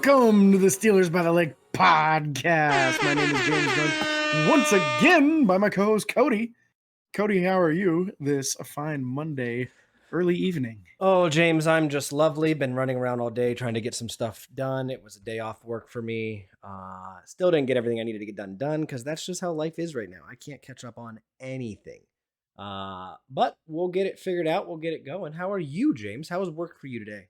Welcome to the Steelers by the Lake podcast. My name is James, joined once again by my co-host Cody. Cody, how are you this fine Monday early evening? Oh, James, I'm just lovely. Been running around all day trying to get some stuff done. It was a day off work for me. Still didn't get everything I needed to get done because that's just how life is right now. I can't catch up on anything. But we'll get it figured out. We'll get it going. How are you, James? How was work for you today?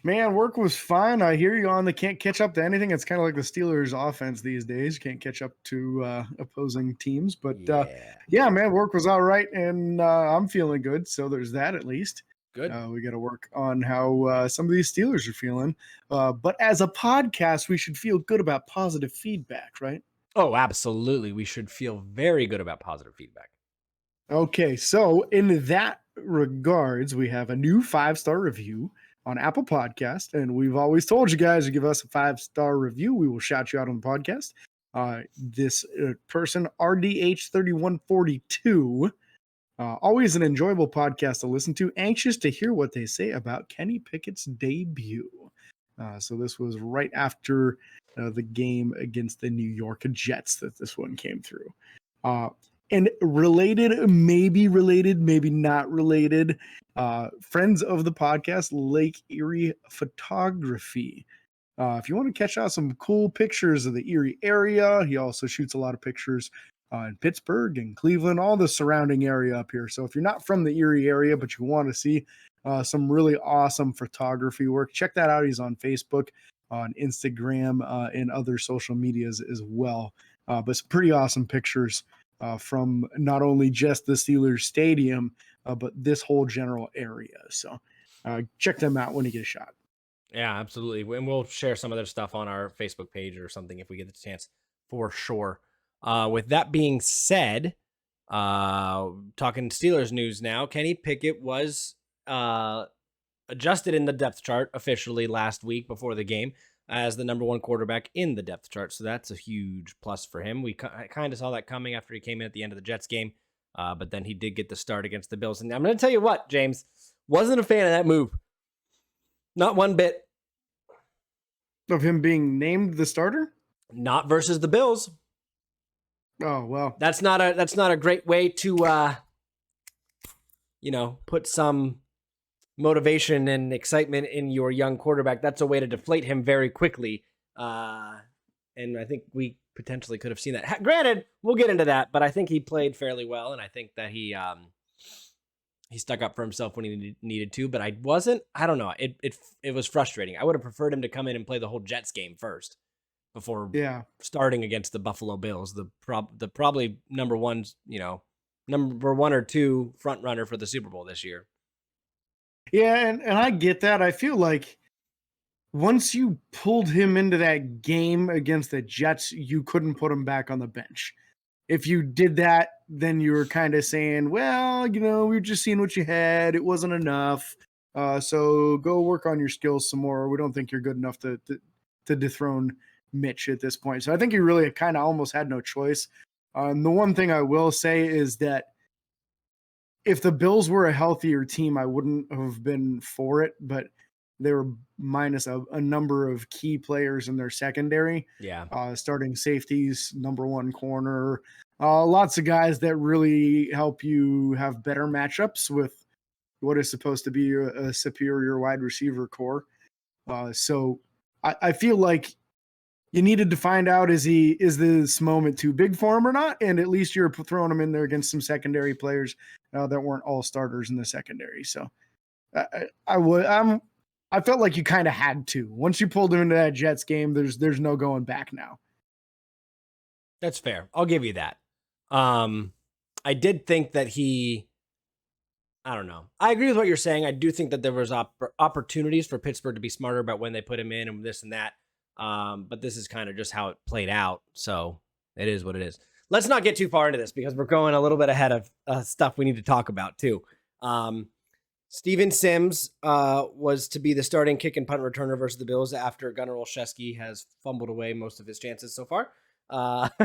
Man, work was fine. I hear you on the can't catch up to anything. It's kind of like the Steelers offense these days. Can't catch up to opposing teams. But yeah, man, work was all right. And I'm feeling good. So there's that at least. Good. We got to work on how some of these Steelers are feeling. But as a podcast, we should feel good about positive feedback, right? Oh, absolutely. We should feel very good about positive feedback. Okay, so in that regards, we have a new 5-star review on Apple Podcast, and we've always told you guys to give us a 5-star review. We will shout you out on the podcast. This person, RDH3142, always an enjoyable podcast to listen to. Anxious to hear what they say about Kenny Pickett's debut. So this was right after the game against the New York Jets that this one came through. And related, maybe not related, friends of the podcast, Lake Erie Photography. If you want to catch out some cool pictures of the Erie area, he also shoots a lot of pictures in Pittsburgh and Cleveland, all the surrounding area up here. So if you're not from the Erie area, but you want to see some really awesome photography work, check that out. He's on Facebook, on Instagram, and other social medias as well. But some pretty awesome pictures from not only just the Steelers stadium, but this whole general area. So check them out when you get a shot. Yeah, absolutely. And we'll share some of their stuff on our Facebook page or something if we get the chance, for sure. With that being said, talking Steelers news now, Kenny Pickett was adjusted in the depth chart officially last week before the game as the number one quarterback in the depth chart. So that's a huge plus for him. We kind of saw that coming after he came in at the end of the Jets game. But then he did get the start against the Bills. And I'm going to tell you what, James, wasn't a fan of that move. Not one bit. Of him being named the starter? Not versus the Bills. Oh, well. That's not a great way to put some motivation and excitement in your young quarterback. That's a way to deflate him very quickly. And I think we potentially could have seen that. Granted, we'll get into that, but I think he played fairly well, and I think that he stuck up for himself when he needed to. But I don't know. It was frustrating. I would have preferred him to come in and play the whole Jets game first before starting against the Buffalo Bills, the probably number one or two front runner for the Super Bowl this year. Yeah, and I get that. I feel like once you pulled him into that game against the Jets, you couldn't put him back on the bench. If you did that, then you were kind of saying, well, we were just seeing what you had. It wasn't enough. So go work on your skills some more. We don't think you're good enough to dethrone Mitch at this point. So I think you really kind of almost had no choice. The one thing I will say is that if the Bills were a healthier team, I wouldn't have been for it, but they were minus a number of key players in their secondary. Yeah. Starting safeties, number one corner, lots of guys that really help you have better matchups with what is supposed to be a superior wide receiver core. So I feel like you needed to find out, is this moment too big for him or not? And at least you're throwing him in there against some secondary players that weren't all starters in the secondary. So I felt like you kind of had to. Once you pulled him into that Jets game, there's no going back now. That's fair. I'll give you that. I did think that I don't know. I agree with what you're saying. I do think that there was opportunities for Pittsburgh to be smarter about when they put him in and this and that. But this is kind of just how it played out. So it is what it is. Let's not get too far into this because we're going a little bit ahead of stuff we need to talk about too. Steven Sims was to be the starting kick and punt returner versus the Bills after Gunnar Olszewski has fumbled away most of his chances so far.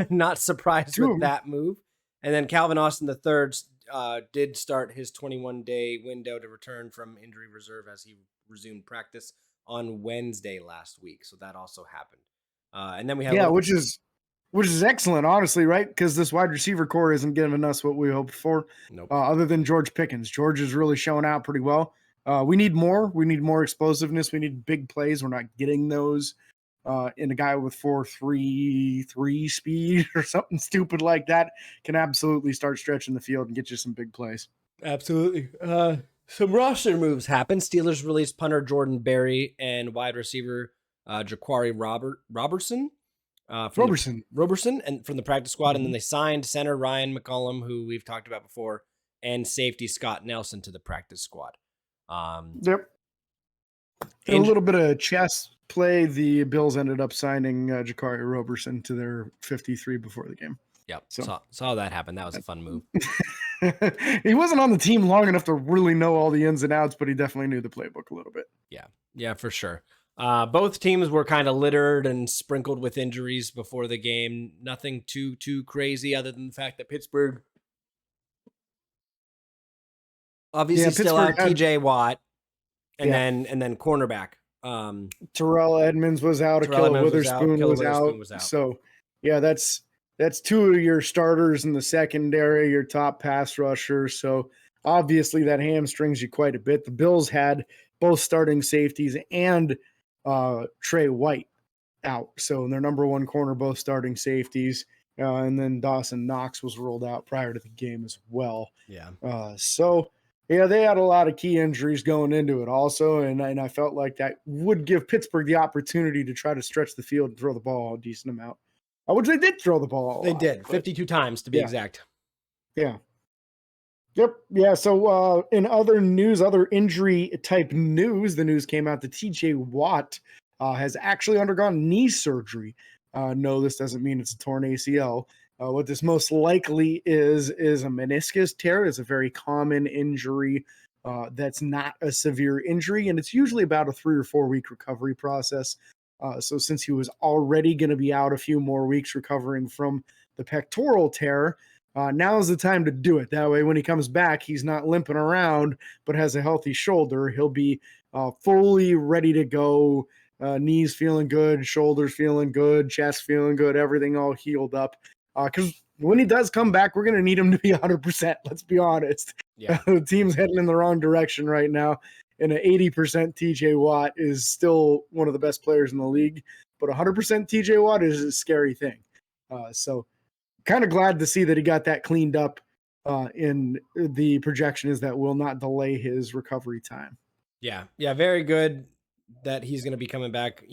Not surprised with that move. And then Calvin Austin III did start his 21-day window to return from injury reserve as he resumed practice on Wednesday last week. So that also happened. And then we had Yeah, which is excellent, honestly, right? Because this wide receiver core isn't giving us what we hoped for. Nope. Other than George Pickens, George is really showing out pretty well. We need more. We need more explosiveness. We need big plays. We're not getting those. In a guy with 4.33 speed or something stupid like that can absolutely start stretching the field and get you some big plays. Absolutely. Some roster moves happened. Steelers released punter Jordan Berry and wide receiver Jaquari Robertson. Roberson and from the practice squad, and then they signed center Ryan McCollum, who we've talked about before, and safety Scott Nelson to the practice squad. Yep. A little bit of chess play. The Bills ended up signing Jaquari Roberson to their 53 before the game. Yep. So saw that happen. That was a fun move. He wasn't on the team long enough to really know all the ins and outs, but he definitely knew the playbook a little bit. Yeah, for sure. Both teams were kind of littered and sprinkled with injuries before the game. Nothing too crazy other than the fact that Pittsburgh obviously still out TJ Watt and then cornerback. Terrell Edmonds was out. Ahkello Witherspoon was out. So yeah, that's two of your starters in the secondary, your top pass rushers. So obviously that hamstrings you quite a bit. The Bills had both starting safeties and Trey White out. So their number one corner, both starting safeties. And then Dawson Knox was ruled out prior to the game as well. Yeah. So yeah, they had a lot of key injuries going into it also. And I felt like that would give Pittsburgh the opportunity to try to stretch the field and throw the ball a decent amount. Which they did throw the ball. They did 52 times to be exact. Yeah. Yep. Yeah. So in other news, other injury type news, the news came out that TJ Watt has actually undergone knee surgery. No, this doesn't mean it's a torn ACL. What this most likely is a meniscus tear. It's a very common injury that's not a severe injury, and it's usually about a 3 or 4 week recovery process. So since he was already going to be out a few more weeks recovering from the pectoral tear, now is the time to do it. That way, when he comes back, he's not limping around, but has a healthy shoulder. He'll be fully ready to go. Knees feeling good, shoulders feeling good, chest feeling good, everything all healed up. Because when he does come back, we're going to need him to be 100%. Let's be honest. Yeah. The team's heading in the wrong direction right now. And an 80% TJ Watt is still one of the best players in the league. But 100% TJ Watt is a scary thing. So kind of glad to see that he got that cleaned up. And the projection is that will not delay his recovery time. Yeah. Very good that he's going to be coming back,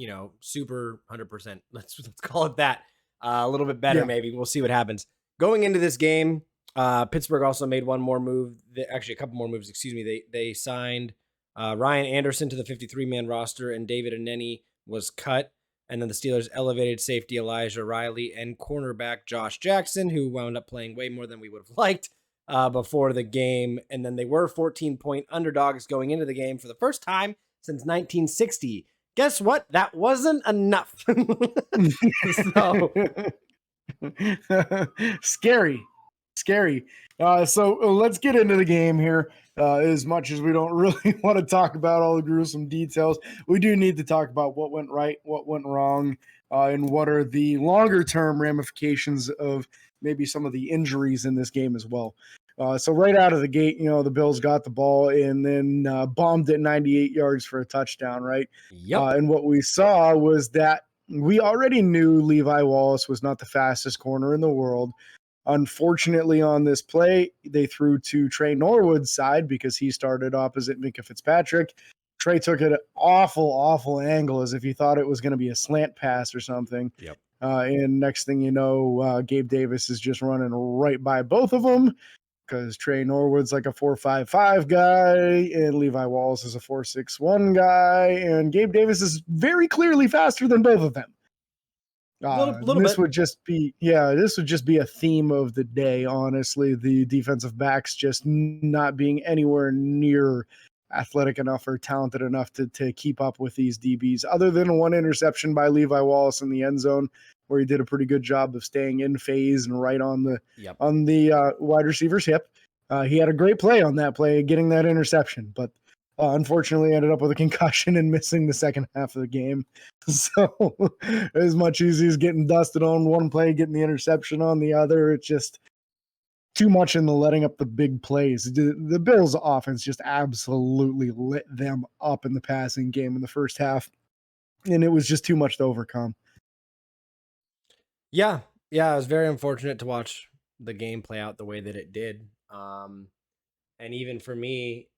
super 100%. Let's call it that. A little bit better, maybe. We'll see what happens. Going into this game, Pittsburgh also made one more move. Actually, a couple more moves, excuse me. They signed Ryan Anderson to the 53-man roster, and David Aneni was cut. And then the Steelers elevated safety Elijah Riley and cornerback Josh Jackson, who wound up playing way more than we would have liked before the game. And then they were 14-point underdogs going into the game for the first time since 1960. Guess what? That wasn't enough. So scary. So let's get into the game here. As much as we don't really want to talk about all the gruesome details, we do need to talk about what went right, what went wrong, and what are the longer term ramifications of maybe some of the injuries in this game as well. So right out of the gate, the Bills got the ball and then bombed it 98 yards for a touchdown, right? Yep. And what we saw was that we already knew Levi Wallace was not the fastest corner in the world. Unfortunately, on this play, they threw to Trey Norwood's side because he started opposite Minka Fitzpatrick. Trey took it an awful angle as if he thought it was going to be a slant pass or something. Yep. And next thing you know, Gabe Davis is just running right by both of them, because Trey Norwood's like a 4.55 guy and Levi Wallace is a 4.61 guy, and Gabe Davis is very clearly faster than both of them. This would just be a theme of the day, honestly. The defensive backs just not being anywhere near athletic enough or talented enough to keep up with these DBs, other than one interception by Levi Wallace in the end zone, where he did a pretty good job of staying in phase and right on the wide receiver's hip. He had a great play on that play, getting that interception. But Unfortunately, ended up with a concussion and missing the second half of the game. So as much as he's getting dusted on one play, getting the interception on the other, it's just too much in the letting up the big plays. The Bills' offense just absolutely lit them up in the passing game in the first half, and it was just too much to overcome. Yeah, it was very unfortunate to watch the game play out the way that it did. And even for me,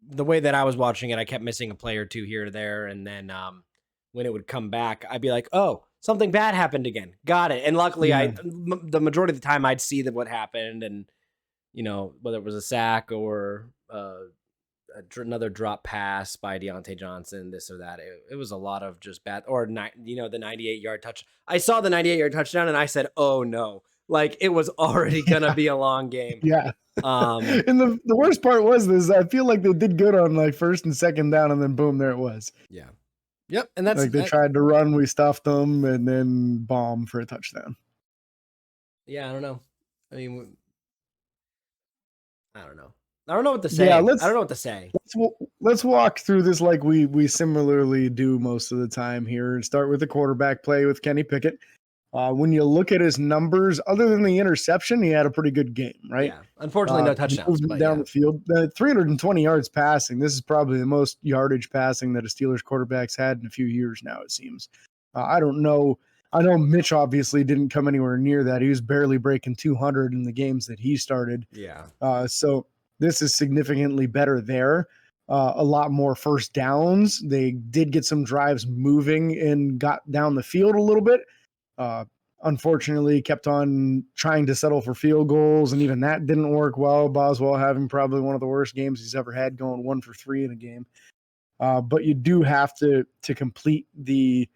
the way that I was watching it, I kept missing a play or two here or there, and then when it would come back, I'd be like, "Oh, something bad happened again." Got it. And luckily, the majority of the time, I'd see what happened, and whether it was a sack or another drop pass by Deontay Johnson, this or that. It was a lot of just bad, or the 98-yard touch. I saw the 98-yard touchdown, and I said, "Oh no!" Like it was already gonna be a long game. Yeah. And the worst part was this. I feel like they did good on like first and second down, and then boom, there it was. Yeah. Yep. And that's like they tried to run, we stuffed them, and then bomb for a touchdown. Yeah, I don't know. I mean, I don't know. I don't know what to say. Yeah, I don't know what to say. Let's walk through this like we similarly do most of the time here, and start with the quarterback play with Kenny Pickett. When you look at his numbers, other than the interception, he had a pretty good game, right? Yeah. Unfortunately, no touchdowns. But down the field, 320 yards passing. This is probably the most yardage passing that a Steelers quarterback's had in a few years now, it seems. I don't know. I know Mitch obviously didn't come anywhere near that. He was barely breaking 200 in the games that he started. Yeah. So this is significantly better there. A lot more first downs. They did get some drives moving and got down the field a little bit. Unfortunately, kept on trying to settle for field goals, and even that didn't work well. Boswell having probably one of the worst games he's ever had, going 1 for 3 in a game. But you do have to complete the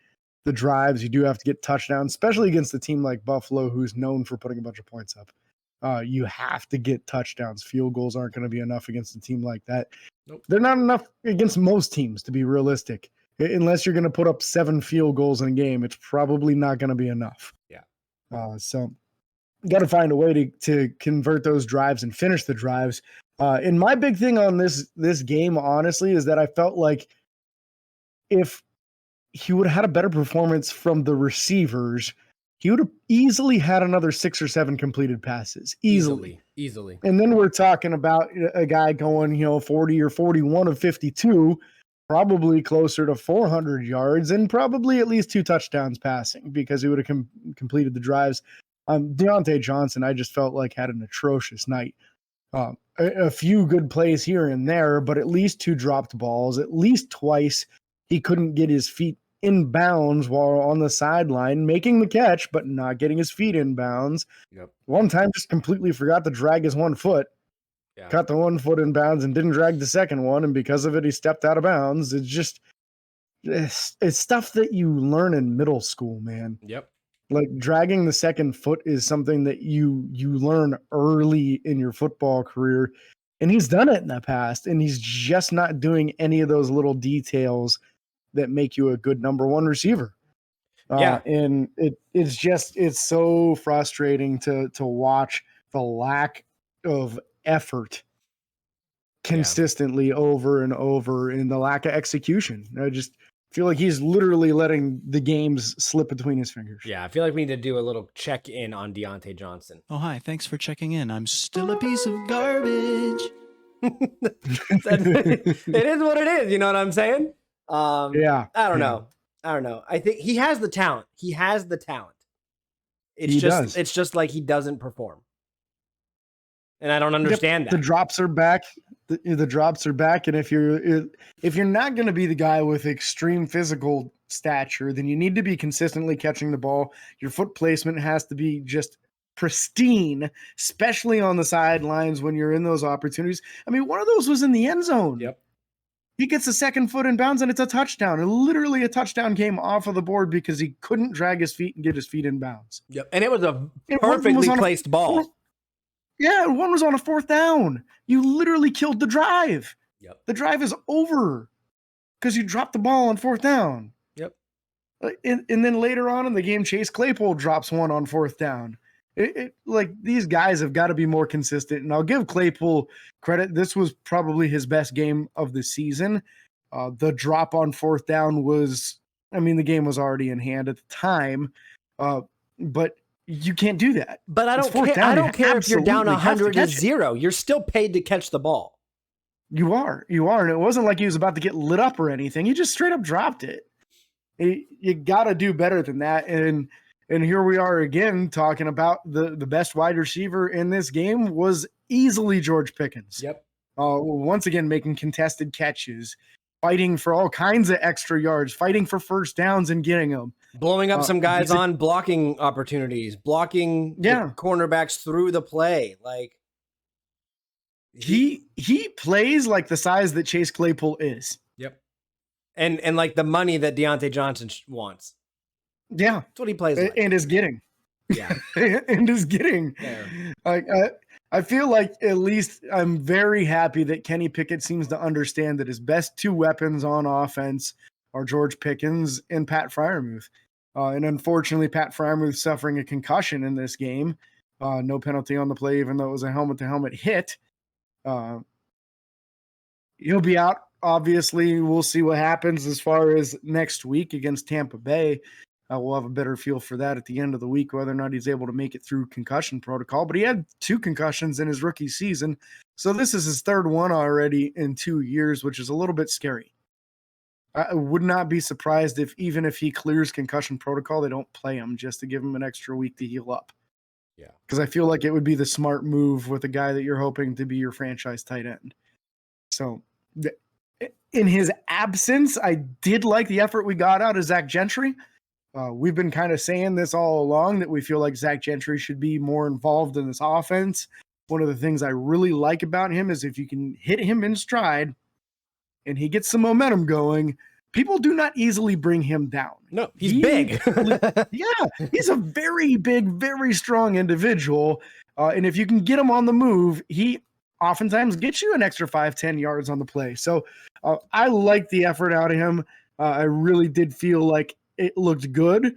drives. You do have to get touchdowns, especially against a team like Buffalo, who's known for putting a bunch of points up. You have to get touchdowns. Field goals aren't going to be enough against a team like that. Nope. They're not enough against most teams, to be realistic. Unless you're going to put up 7 field goals in a game, it's probably not going to be enough. Yeah. So you got to find a way to convert those drives and finish the drives. And my big thing on this game, honestly, is that I felt like if he would have had a better performance from the receivers, he would have easily had another 6 or 7 completed passes. Easily. And then we're talking about a guy going, 40 or 41 of 52, probably closer to 400 yards and probably at least 2 touchdowns passing because he would have completed the drives. Deontay Johnson, I just felt like had an atrocious night. A few good plays here and there, but at least 2 dropped balls. At least twice he couldn't get his feet in bounds while on the sideline, making the catch, but not getting his feet in bounds. Yep. One time just completely forgot to drag his one foot. Yeah. Cut the one foot in bounds and didn't drag the second one, and because of it, he stepped out of bounds. It's stuff that you learn in middle school, man. Yep. Like dragging the second foot is something that you learn early in your football career, and he's done it in the past, and he's just not doing any of those little details that make you a good number 1 receiver. And it's so frustrating to watch the lack of effort consistently over and over, and the lack of execution. I just feel like he's literally letting the games slip between his fingers. Yeah, I feel like we need to do a little check-in on Deontay Johnson. Oh, hi. Thanks for checking in. I'm still a piece of garbage. It is what it is. You know what I'm saying? I don't know. I think he has the talent. It's just like he doesn't perform. And I don't understand that. The drops are back. The drops are back. And if you're not going to be the guy with extreme physical stature, then you need to be consistently catching the ball. Your foot placement has to be just pristine, especially on the sidelines when you're in those opportunities. I mean, one of those was in the end zone. Yep. He gets the second foot in bounds, and it's a touchdown. And literally a touchdown came off of the board because he couldn't drag his feet and get his feet in bounds. Yep. And it was a perfectly placed ball. Yeah, one was on a 4th down. You literally killed the drive. Yep. The drive is over because you dropped the ball on 4th down. Yep. And then later on in the game, Chase Claypool drops one on 4th down. like these guys have got to be more consistent. And I'll give Claypool credit. This was probably his best game of the season. The drop on fourth down was, I mean, the game was already in hand at the time, but you can't do that. But I don't care. I don't care if you're down 100-0. You're still paid to catch the ball. You are, and it wasn't like he was about to get lit up or anything. He just straight up dropped it. You got to do better than that. And here we are again talking about the best wide receiver in this game was easily George Pickens. Yep. Once again, making contested catches, fighting for all kinds of extra yards, fighting for first downs and getting them. Blowing up some guys on blocking opportunities, blocking the cornerbacks through the play. Like he plays like the size that Chase Claypool is. Yep. And like the money that Deontay Johnson wants. Yeah. That's what he plays like. And is getting. Yeah. And is getting. Like I feel like at least I'm very happy that Kenny Pickett seems to understand that his best two weapons on offense are George Pickens and Pat Freiermuth. And unfortunately, Pat Freiermuth suffering a concussion in this game. No penalty on the play, even though it was a helmet-to-helmet hit. He'll be out. Obviously, we'll see what happens as far as next week against Tampa Bay. We'll have a better feel for that at the end of the week, whether or not he's able to make it through concussion protocol. But he had 2 concussions in his rookie season. So this is his 3rd one already in 2 years, which is a little bit scary. I would not be surprised if even if he clears concussion protocol, they don't play him just to give him an extra week to heal up. Yeah. Because I feel like it would be the smart move with a guy that you're hoping to be your franchise tight end. So in his absence, I did like the effort we got out of Zach Gentry. We've been kind of saying this all along that we feel like Zach Gentry should be more involved in this offense. One of the things I really like about him is if you can hit him in stride and he gets some momentum going, people do not easily bring him down. No, he's big. Yeah, he's a very big, very strong individual. And if you can get him on the move, he oftentimes gets you an extra 5-10 yards on the play. So I like the effort out of him. I really did feel like it looked good.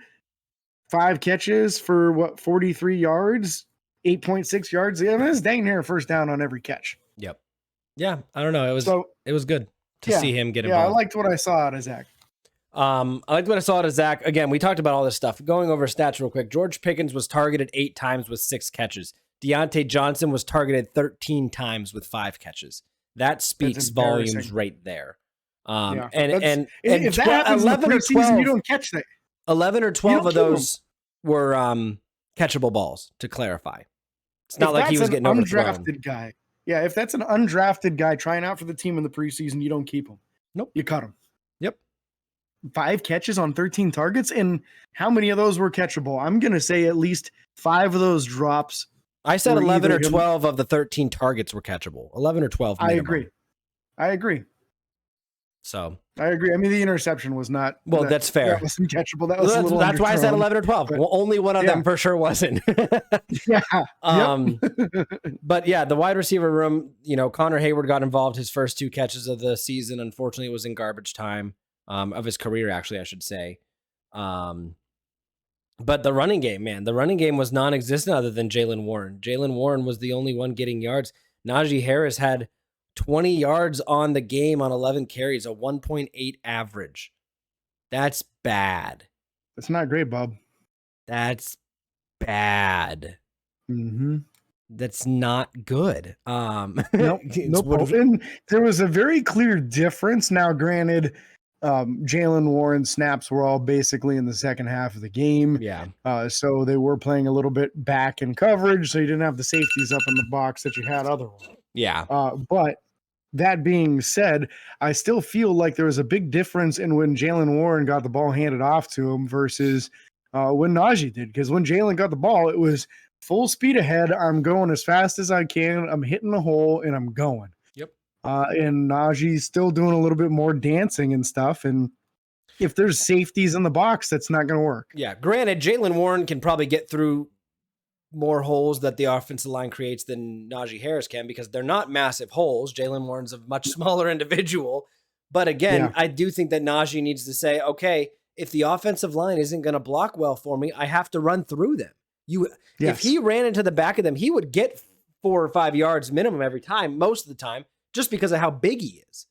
5 catches for 43 yards, 8.6 yards. Yeah, that's dang near a first down on every catch. Yep. Yeah, I don't know. It was good to see him get involved. Yeah, I liked what I saw out of Zach. I liked what I saw out of Zach. Again, we talked about all this stuff. Going over stats real quick. George Pickens was targeted 8 times with 6 catches. Deontay Johnson was targeted 13 times with 5 catches. That speaks volumes right there. And if that happens 11 or 12, you don't catch that. 11 or 12 of those were catchable balls, to clarify. It's not like he was getting overthrown. Undrafted guy. Yeah, if that's an undrafted guy trying out for the team in the preseason, you don't keep him. Nope. You cut him. Yep. 5 catches on 13 targets, and how many of those were catchable? I'm going to say at least 5 of those drops. I said 11 or 12 of the 13 targets were catchable. 11 or 12 minimum. I agree. So I agree. I mean, the interception was not. Well, that's fair. That wasn't catchable. That's why I said 11 or 12. Well, only one of them for sure wasn't. Yeah. But yeah, the wide receiver room, Connor Hayward got involved his first 2 catches of the season. Unfortunately, it was in garbage time of his career, actually, I should say. But the running game was non-existent other than Jaylen Warren. Jaylen Warren was the only one getting yards. Najee Harris had 20 yards on the game on 11 carries, a 1.8 average. That's bad. That's not great, Bob. That's bad. Mm-hmm. That's not good. Nope. And there was a very clear difference. Now, granted, Jaylen Warren snaps were all basically in the second half of the game. Yeah. So they were playing a little bit back in coverage, so you didn't have the safeties up in the box that you had otherwise. Yeah. But that being said, I still feel like there was a big difference in when Jaylen Warren got the ball handed off to him versus when Najee did. Because when Jaylen got the ball, it was full speed ahead. I'm going as fast as I can. I'm hitting the hole and I'm going. Yep. And Najee's still doing a little bit more dancing and stuff. And if there's safeties in the box, that's not going to work. Yeah. Granted, Jaylen Warren can probably get through more holes that the offensive line creates than Najee Harris can because they're not massive holes. Jaylen Warren's a much smaller individual. But again, I do think that Najee needs to say, okay, if the offensive line isn't going to block well for me, I have to run through them. If he ran into the back of them, he would get 4 or 5 yards minimum every time, most of the time, just because of how big he is.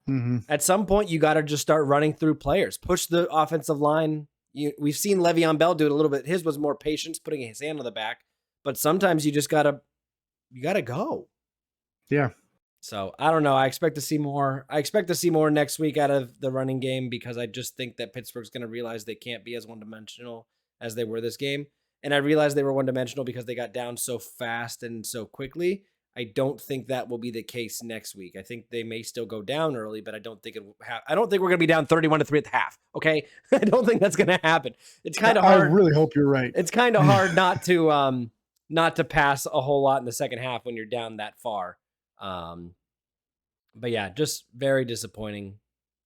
Mm-hmm. At some point, you got to just start running through players, push the offensive line. We've seen Le'Veon Bell do it a little bit. His was more patience, putting his hand on the back. But sometimes you just gotta go. Yeah. So I don't know. I expect to see more. I expect to see more next week out of the running game because I just think that Pittsburgh's going to realize they can't be as one-dimensional as they were this game. And I realized they were one-dimensional because they got down so fast and so quickly. I don't think that will be the case next week. I think they may still go down early, but I don't think I don't think we're going to be down 31-3 at the half. Okay, I don't think that's going to happen. It's kind of hard. I really hope you're right. It's kind of hard not to pass a whole lot in the second half when you're down that far. But yeah, just very disappointing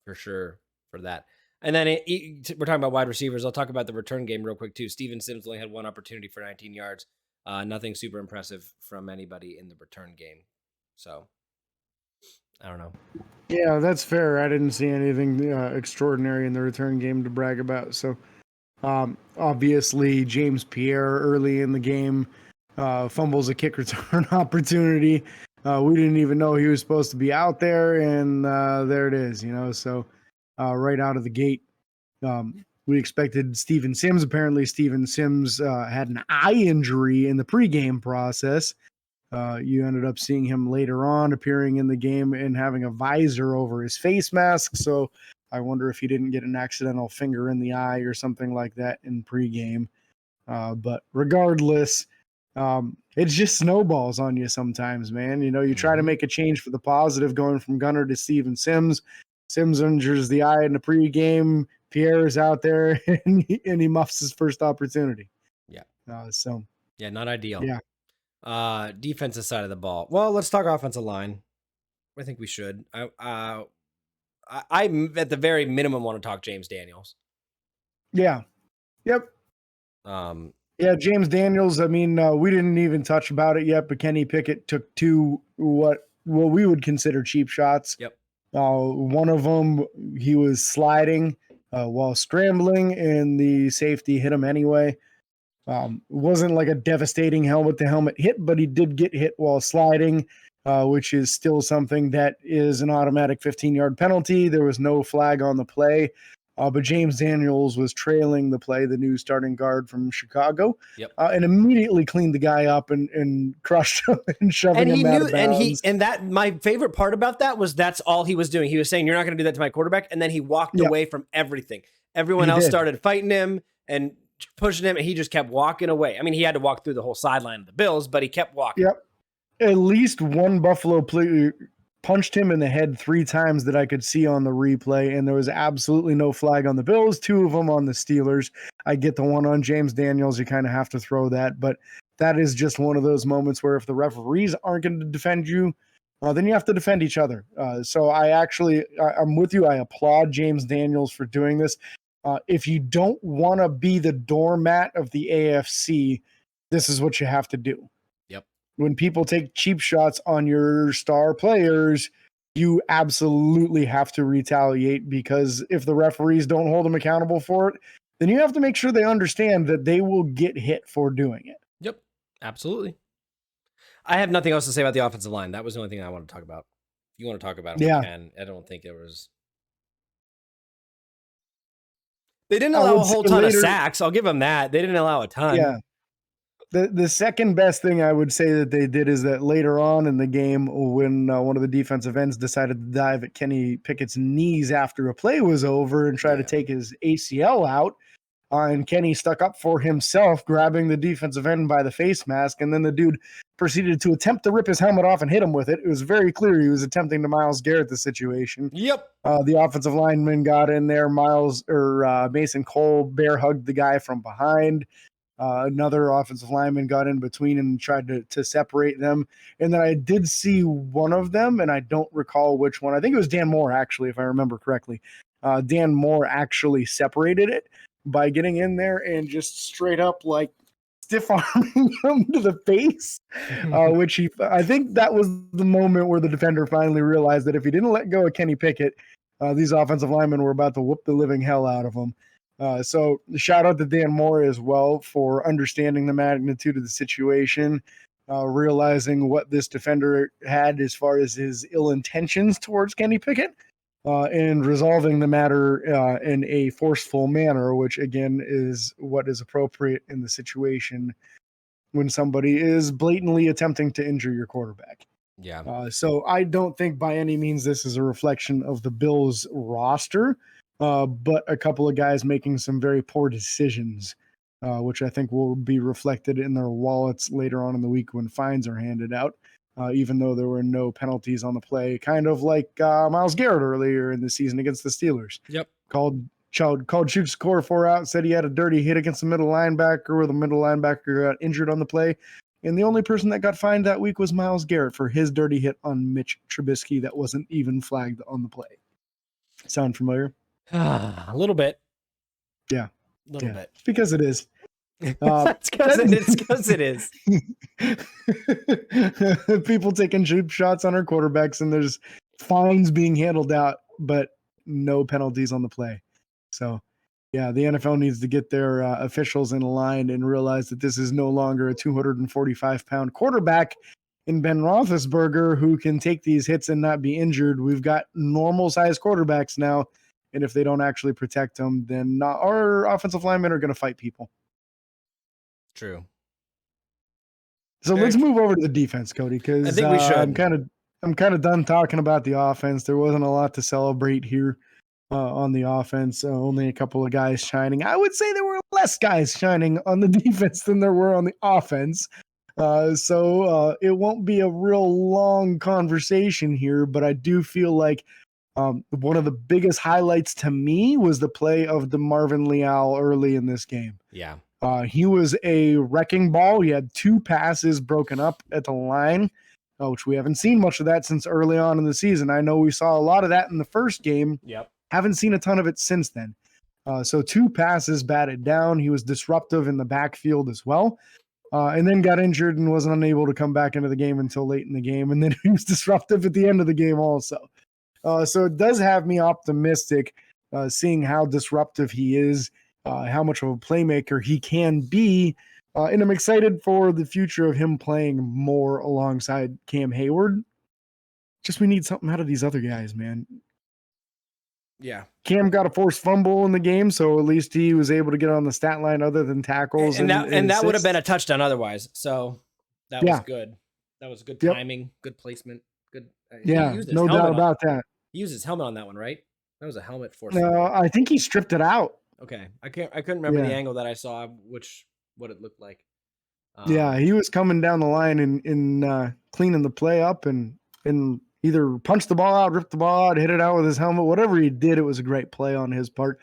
for sure for that. And then we're talking about wide receivers. I'll talk about the return game real quick too. Steven Sims only had one opportunity for 19 yards. Nothing super impressive from anybody in the return game. So I don't know. Yeah, that's fair. I didn't see anything extraordinary in the return game to brag about. So obviously James Pierre early in the game fumbles a kick return opportunity. We didn't even know he was supposed to be out there, and there it is, So right out of the gate, we expected Steven Sims. Apparently, Steven Sims had an eye injury in the pregame process. You ended up seeing him later on appearing in the game and having a visor over his face mask. So I wonder if he didn't get an accidental finger in the eye or something like that in pregame. But regardless, it just snowballs on you sometimes, man. You try to make a change for the positive going from Gunner to Steven Sims. Sims injures the eye in the pregame. Pierre is out there and he muffs his first opportunity. Yeah. Yeah, not ideal. Yeah. Defensive side of the ball. Well, let's talk offensive line. I think we should. I at the very minimum want to talk James Daniels. Yeah. Yep. Yeah, James Daniels. I mean, we didn't even touch about it yet, but Kenny Pickett took 2 what we would consider cheap shots. Yep. One of them, he was sliding while scrambling, and the safety hit him anyway. It wasn't like a devastating helmet-to-helmet hit, but he did get hit while sliding, which is still something that is an automatic 15-yard penalty. There was no flag on the play. But James Daniels was trailing the play, the new starting guard from Chicago, and immediately cleaned the guy up and crushed him and shoving him out of bounds. And that my favorite part about that was that's all he was doing. He was saying, "You're not going to do that to my quarterback," and then he walked away from everything. Everyone else started fighting him and pushing him, and he just kept walking away. I mean, he had to walk through the whole sideline of the Bills, but he kept walking. Yep. At least one Buffalo player punched him in the head 3 times that I could see on the replay, and there was absolutely no flag on the Bills, 2 of them on the Steelers. I get the one on James Daniels. You kind of have to throw that, but that is just one of those moments where if the referees aren't going to defend you, then you have to defend each other. So I'm with you. I applaud James Daniels for doing this. If you don't want to be the doormat of the AFC, this is what you have to do. When people take cheap shots on your star players, you absolutely have to retaliate, because if the referees don't hold them accountable for it, then you have to make sure they understand that they will get hit for doing it. Yep, absolutely. I have nothing else to say about the offensive line. That was the only thing I want to talk about. If you want to talk about it, we can. I don't think it was... They didn't allow a whole ton of sacks. I'll give them that. They didn't allow a ton. Yeah. The second best thing I would say that they did is that later on in the game, when one of the defensive ends decided to dive at Kenny Pickett's knees after a play was over and try to take his ACL out, and Kenny stuck up for himself, grabbing the defensive end by the face mask, and then the dude proceeded to attempt to rip his helmet off and hit him with it. It was very clear he was attempting to Myles Garrett the situation. Yep. The offensive lineman got in there. Mason Cole bear hugged the guy from behind. Another offensive lineman got in between and tried to separate them. And then I did see one of them, and I don't recall which one. I think it was Dan Moore, actually, if I remember correctly. Dan Moore actually separated it by getting in there and just straight up like stiff arming him to the face, which I think that was the moment where the defender finally realized that if he didn't let go of Kenny Pickett, these offensive linemen were about to whoop the living hell out of him. So shout out to Dan Moore as well for understanding the magnitude of the situation, realizing what this defender had as far as his ill intentions towards Kenny Pickett, and resolving the matter in a forceful manner, which again is what is appropriate in the situation when somebody is blatantly attempting to injure your quarterback. Yeah. So I don't think by any means this is a reflection of the Bills roster, but a couple of guys making some very poor decisions, which I think will be reflected in their wallets later on in the week when fines are handed out, even though there were no penalties on the play, kind of like Myles Garrett earlier in the season against the Steelers. Yep. Called Chooks score 4 out, said he had a dirty hit against the middle linebacker where the middle linebacker got injured on the play. And the only person that got fined that week was Myles Garrett for his dirty hit on Mitch Trubisky that wasn't even flagged on the play. Sound familiar? A little bit. Yeah. A little bit. Because it is. It's because it is. People taking cheap shots on our quarterbacks, and there's fines being handled out, but no penalties on the play. So, yeah, the NFL needs to get their officials in line and realize that this is no longer a 245-pound quarterback in Ben Roethlisberger who can take these hits and not be injured. We've got normal-sized quarterbacks now, and if they don't actually protect them, then our offensive linemen are going to fight people. True. So let's move over to the defense, Cody, because I think we should. I'm kind of done talking about the offense. There wasn't a lot to celebrate here on the offense. Only a couple of guys shining. I would say there were less guys shining on the defense than there were on the offense. So it won't be a real long conversation here, but I do feel like one of the biggest highlights to me was the play of the Marvin Leal early in this game. Yeah. He was a wrecking ball. He had 2 passes broken up at the line, which we haven't seen much of that since early on in the season. I know we saw a lot of that in the first game. Yep. Haven't seen a ton of it since then. So 2 passes batted down. He was disruptive in the backfield as well. And then got injured and wasn't unable to come back into the game until late in the game. And then he was disruptive at the end of the game also. So it does have me optimistic seeing how disruptive he is, how much of a playmaker he can be. And I'm excited for the future of him playing more alongside Cam Hayward. Just we need something out of these other guys, man. Yeah. Cam got a forced fumble in the game, so at least he was able to get on the stat line other than tackles. And that would have been a touchdown otherwise. So that was good. That was good timing, good placement, good. No doubt about that. He used his helmet on that one, right? That was a helmet force. No, I think he stripped it out. Okay, I couldn't remember the angle that I saw, what it looked like. He was coming down the line and cleaning the play up and either punched the ball out, ripped the ball out, hit it out with his helmet. Whatever he did, it was a great play on his part.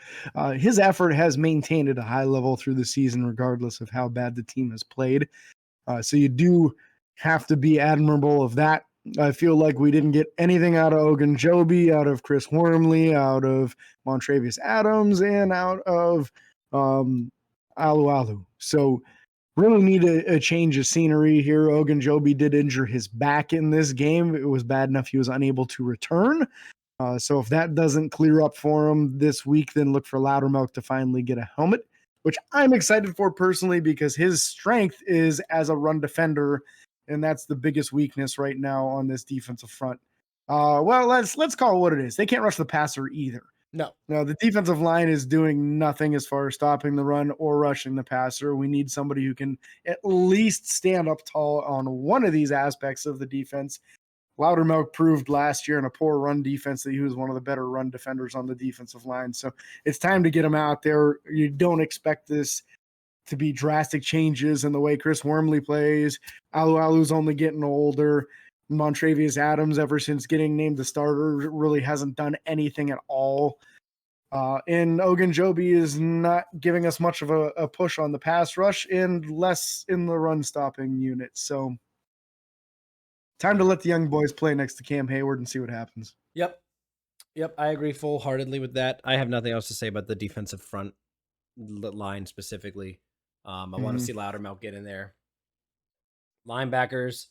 His effort has maintained at a high level through the season, regardless of how bad the team has played. So you do have to be admirable of that. I feel like we didn't get anything out of Ogunjobi, out of Chris Wormley, out of Montravius Adams, and out of Alu. So really need a change of scenery here. Ogunjobi did injure his back in this game. It was bad enough he was unable to return. So if that doesn't clear up for him this week, then look for Loudermilk to finally get a helmet, which I'm excited for personally because his strength is as a run defender, and that's the biggest weakness right now on this defensive front. Well, let's call it what it is. They can't rush the passer either. No, the defensive line is doing nothing as far as stopping the run or rushing the passer. We need somebody who can at least stand up tall on one of these aspects of the defense. Loudermilk proved last year in a poor run defense that he was one of the better run defenders on the defensive line. So it's time to get him out there. You don't expect this to be drastic changes in the way Chris Wormley plays. Alu's only getting older. Montravius Adams, ever since getting named the starter, really hasn't done anything at all. And Ogunjobi is not giving us much of a push on the pass rush and less in the run stopping unit. So time to let the young boys play next to Cam Hayward and see what happens. Yep. I agree full-heartedly with that. I have nothing else to say about the defensive front line specifically. I want to see Loudermilk get in there. Linebackers,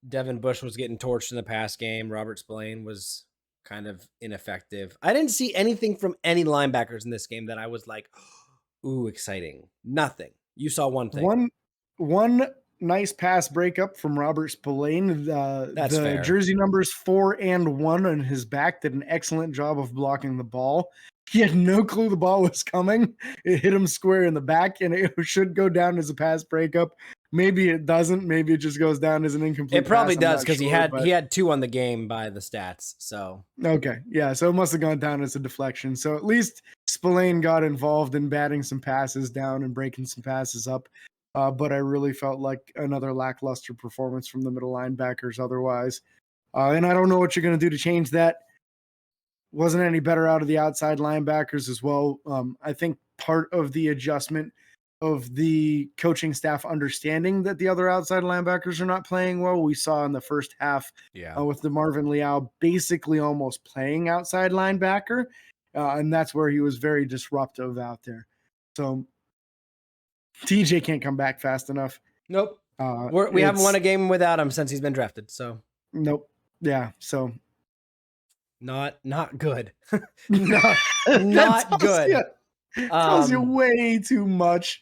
Devin Bush was getting torched in the pass game. Robert Spillane was kind of ineffective. I didn't see anything from any linebackers in this game that I was like, ooh, exciting. Nothing. You saw one thing. One nice pass breakup from Robert Spillane. That's The fair. jersey numbers 4 and 1 on his back did an excellent job of blocking the ball. He had no clue the ball was coming. It hit him square in the back, and it should go down as a pass breakup. Maybe it doesn't. Maybe it just goes down as an incomplete. It probably pass. I'm does not because sure, he had 2 on the game by the stats. So okay, yeah. So it must have gone down as a deflection. So at least Spillane got involved in batting some passes down and breaking some passes up. But I really felt like another lackluster performance from the middle linebackers otherwise. And I don't know what you're going to do to change that. Wasn't any better out of the outside linebackers as well. I think part of the adjustment of the coaching staff understanding that the other outside linebackers are not playing well, we saw in the first half with the Marvin Leal basically almost playing outside linebacker. And that's where he was very disruptive out there. So TJ can't come back fast enough. nope. We haven't won a game without him since he's been drafted. So nope. Yeah. So not good. not good. Tells you way too much.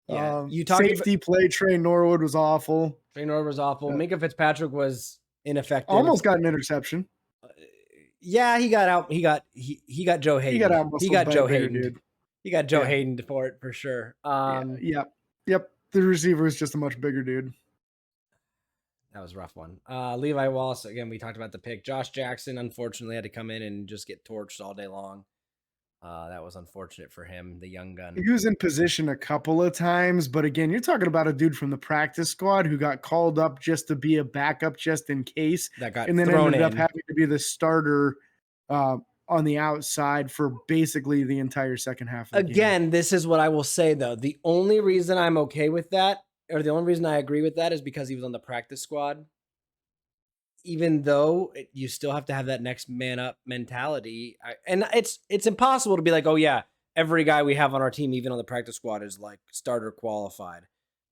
Yeah, you talked safety play. Trey Norwood was awful. Trey Norwood was awful. Minka Fitzpatrick was ineffective. Almost got an interception. Yeah, he got out. He got Joe Hayden. He got Joe Hayden. Dude. He got Joe Hayden for it for sure. Yep. The receiver is just a much bigger dude. That was a rough one. Levi Wallace, again, we talked about the pick. Josh Jackson, unfortunately, had to come in and just get torched all day long. That was unfortunate for him, the young gun. He was in position a couple of times, but again, you're talking about a dude from the practice squad who got called up just to be a backup just in case, and then ended up having to be the starter on the outside for basically the entire second half of the game. This is what I will say, though. The only reason I'm okay with that, or the only reason I agree with that, is because he was on the practice squad. Even though you still have to have that next man up mentality. And it's impossible to be like, oh yeah, every guy we have on our team, even on the practice squad, is like starter qualified.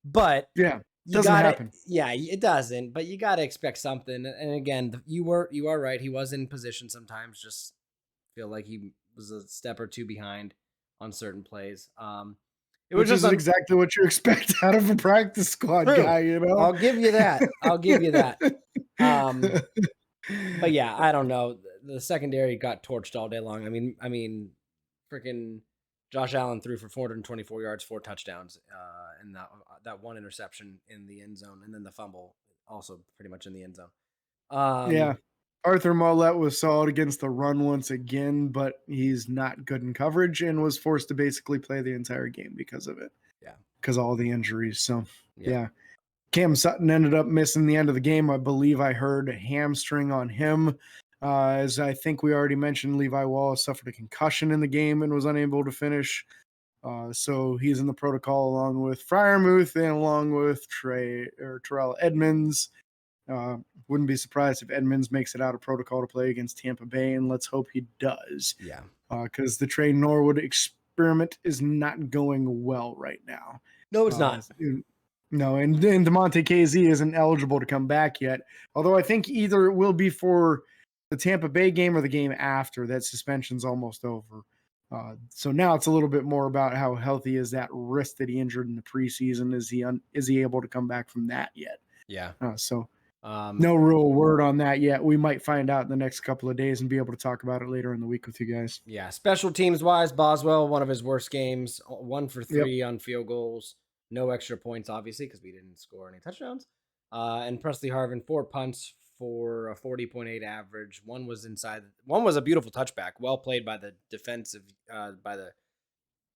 But yeah, doesn't happen. Yeah, it doesn't. But you got to expect something. And again, you are right. He was in position sometimes. Just feel like he was a step or two behind on certain plays. Which is exactly what you expect out of a practice squad guy. You know, I'll give you that. But yeah, I don't know. The secondary got torched all day long. I mean, freaking Josh Allen threw for 424 yards, 4 touchdowns, and that one interception in the end zone, and then the fumble also pretty much in the end zone. Yeah, Arthur Mollett was solid against the run once again, but he's not good in coverage and was forced to basically play the entire game because of it. Yeah, because of all the injuries. So yeah. Cam Sutton ended up missing the end of the game. I believe I heard a hamstring on him. As I think we already mentioned, Levi Wallace suffered a concussion in the game and was unable to finish. So he's in the protocol along with Freiermuth and along with Terrell Edmonds. Wouldn't be surprised if Edmonds makes it out of protocol to play against Tampa Bay, and let's hope he does. Yeah. Because the Trey Norwood experiment is not going well right now. No, it's not. No, and DeMonte KZ isn't eligible to come back yet. Although I think either it will be for the Tampa Bay game or the game after. That suspension's almost over. So now it's a little bit more about how healthy is that wrist that he injured in the preseason. Is he able to come back from that yet? Yeah. No real word on that yet. We might find out in the next couple of days and be able to talk about it later in the week with you guys. Yeah. Special teams wise, Boswell, one of his worst games, 1 for 3 on field goals. No extra points, obviously, because we didn't score any touchdowns. And Presley Harvin, 4 punts for a 40.8 average. One was a beautiful touchback, well played by the defensive, by the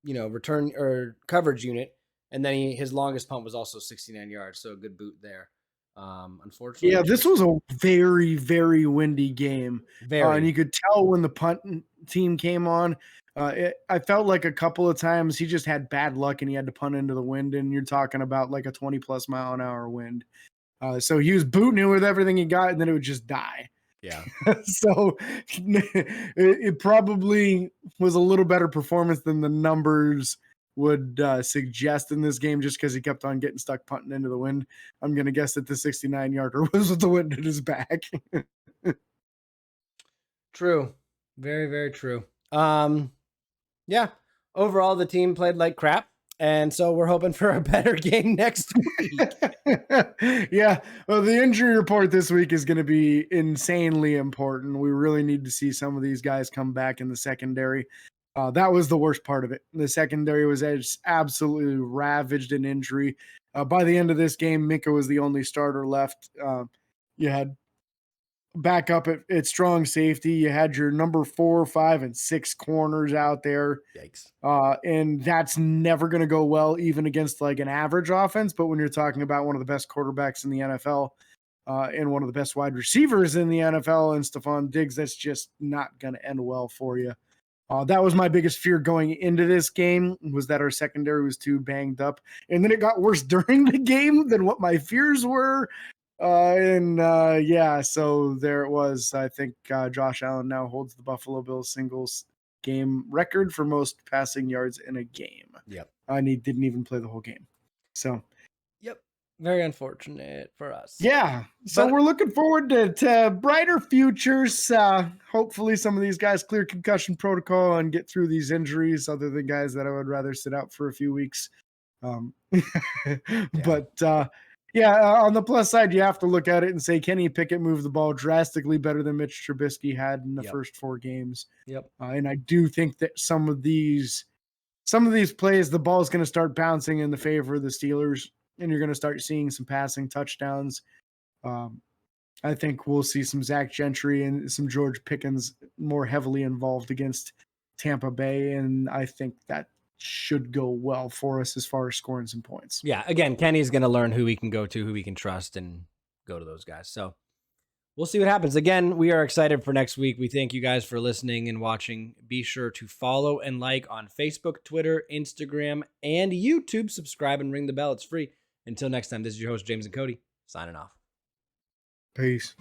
return or coverage unit. And then his longest punt was also 69 yards, so a good boot there. Unfortunately, yeah, this was a very, very windy game. And you could tell when the punt team came on. I felt like a couple of times he just had bad luck and he had to punt into the wind, and you're talking about like a 20+ mile an hour wind. So he was booting it with everything he got, and then it would just die. Yeah. So it probably was a little better performance than the numbers would suggest in this game, just because he kept on getting stuck punting into the wind. I'm going to guess that the 69-yarder was with the wind at his back. True. Very, very true. Yeah. Overall, the team played like crap. And so we're hoping for a better game next week. Yeah. Well, the injury report this week is going to be insanely important. We really need to see some of these guys come back in the secondary. That was the worst part of it. The secondary was absolutely ravaged in injury. By the end of this game, Minka was the only starter left. You had back up at strong safety. You had your number 4, 5, and 6 corners out there. Yikes. And that's never going to go well, even against like an average offense. But when you're talking about one of the best quarterbacks in the NFL and one of the best wide receivers in the NFL and Stephon Diggs, that's just not going to end well for you. That was my biggest fear going into this game, was that our secondary was too banged up. And then it got worse during the game than what my fears were. Yeah, so there it was. I think Josh Allen now holds the Buffalo Bills singles game record for most passing yards in a game. Yep. And he didn't even play the whole game. So, yep. Very unfortunate for us. Yeah. So we're looking forward to brighter futures. Hopefully some of these guys clear concussion protocol and get through these injuries, other than guys that I would rather sit out for a few weeks. But on the plus side, you have to look at it and say Kenny Pickett moved the ball drastically better than Mitch Trubisky had in the first 4 games. Yep. And I do think that some of these plays, the ball is going to start bouncing in the favor of the Steelers, and you're going to start seeing some passing touchdowns. I think we'll see some Zach Gentry and some George Pickens more heavily involved against Tampa Bay, and I think that should go well for us as far as scoring some points. Yeah, again, Kenny's going to learn who he can go to, who he can trust, and go to those guys. So we'll see what happens. Again, we are excited for next week. We thank you guys for listening and watching. Be sure to follow and like on Facebook, Twitter, Instagram, and YouTube. Subscribe and ring the bell. It's free. Until next time, this is your host, James and Cody, signing off. Peace.